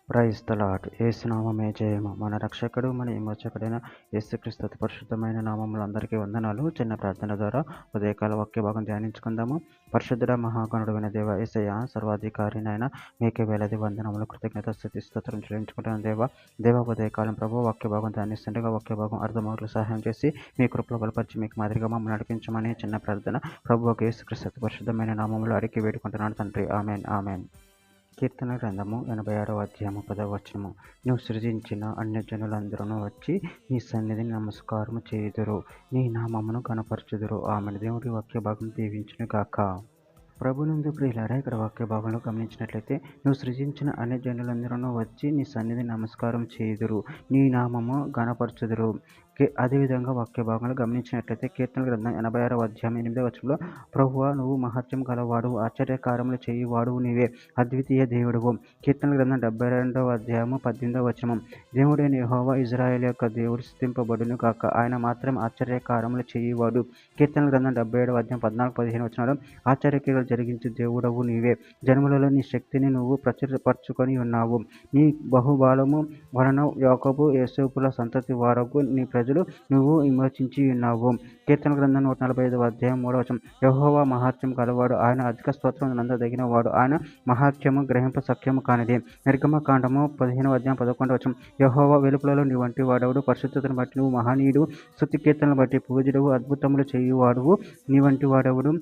Praise the lord. యేసు నామమే జయము. మన రక్షకుడు, మన విమోచకుడైన యేసుక్రీస్తు అతి పరిశుద్ధమైన నామములో అందరికీ వందనాలు. చిన్న ప్రార్థన ద్వారా ఉదయకాల వాక్య భాగం ధ్యానించుకుందాము. పరిశుద్ధుడ మహాగణుడైన దేవ యేసయ్య, సర్వాధికారినైన మీకే వేలాది వందనములు, కృతజ్ఞత, స్తుతి, స్తోత్రం చెల్లించుకుంటున్న దేవ ఉదయకాలం ప్రభు వాక్య భాగం ధ్యానిస్తుండగా వాక్య భాగం అర్థమవులు సహాయం చేసి మీ కృపలో బలపరిచి మీకు మాదిరిగా మమ్మల్ని నడిపించమని చిన్న ప్రార్థన ప్రభు యేసుక్రీస్తు అతి పరిశుద్ధమైన నామములో అడిగి వేడుకుంటున్నాను తండ్రి. Amen, amen. కీర్తన గ్రంథము 86వ అధ్యాయము 10వ వచనము. నువ్వు సృజించిన అన్యజనులందరూ వచ్చి నీ సన్నిధిని నమస్కారము చేయుదురు, నీ నామమును గణపరచుదురు. ఆమెను. దేవుడి వాక్య భాగం దీవించును గాక. ప్రభునందు ప్రియులారా, ఇక్కడ వాక్య భాగంలో గమనించినట్లయితే, నువ్వు సృజించిన అన్యజనులందరూ వచ్చి నీ సన్నిధిని నమస్కారం చేయుదురు, నీ నామము గణపరచుదురు. అదేవిధంగా వాక్య భాగంలో గమనించినట్లయితే కీర్తన గ్రంథం 86వ అధ్యాయం 8వ వచనంలో, ప్రభువా నువ్వు మహత్యం గలవాడు, ఆశ్చర్యకారములు చేయువాడు నీవే, అద్వితీయ దేవుడువు. కీర్తన గ్రంథం 72వ అధ్యాయము 18వ వచనం, దేవుడైన యెహోవా ఇజ్రాయేల్ యొక్క దేవుడు స్తుతింపబడును కాక, ఆయన మాత్రం ఆశ్చర్యకారములు చేయువాడు. కీర్తన గ్రంథం 77వ అధ్యాయం 14-15 వచనాలు, ఆశ్చర్యక్రియలు జరిగించే దేవుడవు నీవే, జన్మలలో నీ శక్తిని నువ్వు ప్రచురపరచుకొని ఉన్నావు, నీ బహుబలము వలన యాకోబు యోసేపుల సంతతి వారకు నీ ప్రజలు నువ్వు విమోచించి ఉన్నావు. కీర్తన గ్రంథం 145వ అధ్యాయం 3వ వచనం, యెహోవా మహాత్యం గలవాడు, ఆయన అధిక స్తోత్రం నందదగిన వాడు, ఆయన మహాత్యము గ్రహింప సఖ్యము కానిది. నిర్గమకాండము 15వ అధ్యాయం 11వ వచనం, యెహోవా వెలుపలలో నీ వంటి వాడవుడు, పరిశుద్ధతను బట్టి నువ్వు మహనీయుడు, స్తుతి కీర్తనలు బట్టి పూజ్యుడవు, అద్భుతములు చేయువాడువు, నీ వంటి వాడవుడు.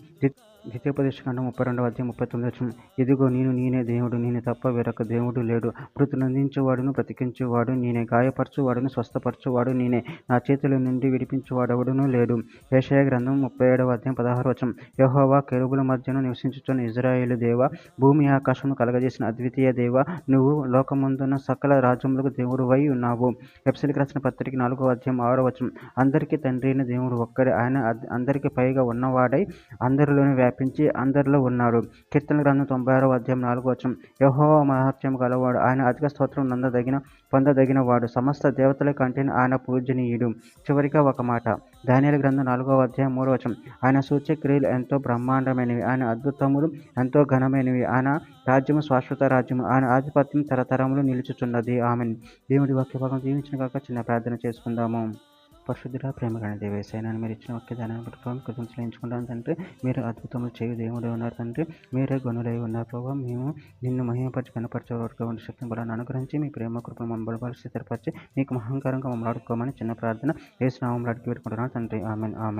ద్వితీయోపదేశకాండం 32వ అధ్యాయం 39వ వచనం, ఇదిగో నేనే దేవుడు, నేను తప్ప వేరొక దేవుడు లేడు, మృతులు నందించువాడును బ్రతికించువాడు నేనే, గాయపరచువాడును స్వస్థపరచువాడు నేనే, నా చేతుల నుండి విడిపించువాడెవడునూ లేడు. యెషయా గ్రంథం 37వ అధ్యాయం 16వ వచనం, యెహోవా కెరూబుల మధ్యను నివసించుచున్న ఇశ్రాయేలు దేవ, భూమి ఆకాశమును కలగజేసిన అద్వితీయ దేవ, నువ్వు లోకమందున్న సకల రాజ్యములకు దేవుడువై ఉన్నావు. ఎఫెసీయులకు రాసిన పత్రిక 4వ అధ్యాయం 6వ వచనం, అందరికీ తండ్రి అయిన దేవుడు ఒక్కడే, ఆయన అందరికీ పైగా ఉన్నవాడై అందరిలోనే వ్యాపించి అందరిలో ఉన్నాడు. కీర్తన గ్రంథం 96వ అధ్యాయం 4వ వచనం, యెహోవా మహత్యం గలవాడు, ఆయన అధిక స్తోత్రం పొందదగిన వాడు, సమస్త దేవతల కంటే ఆయన పూజనీయుడు. చివరిగా ఒక మాట, దానియేలు గ్రంథం 4వ అధ్యాయం 3వ వచనం, ఆయన సూచ్యక్రియలు ఎంతో బ్రహ్మాండమైనవి, ఆయన అద్భుతములు ఎంతో ఘనమైనవి, ఆయన రాజ్యము శాశ్వత రాజ్యము, ఆయన ఆధిపత్యం తరతరములు నిలుచుచున్నది. ఆమెన్. దేవుడి వాక్య భాగం దీవించిన కాక చిన్న ప్రార్థన చేసుకుందాము. పరిశుద్ధుడా, ప్రేమగల దేవ యేసయ్య, మీరు ఇచ్చిన వాక్య దానాన్ని బట్టి కృతజ్ఞతలు చెల్లించుకుంటాను తండ్రి. మీరు అద్భుతములు చేయు దేవుడే ఉన్నారు తండ్రి, మీరే గనులై ఉన్నారు ప్రభావ. మేము నిన్ను మహిమపరిచి కనపరిచే వరకు ఉండే శక్తిని బలాన్ని అనుగ్రహించి మీ ప్రేమ కృపను మమ్మల్ని బలపరిచి స్థిరపరిచి మీకు మహంకారంగా మమ్మల్ని ఆడుకోమని చిన్న ప్రార్థన యేసు నామములో అడిగి పెట్టుకుంటున్నాను తండ్రి. Amen, amen.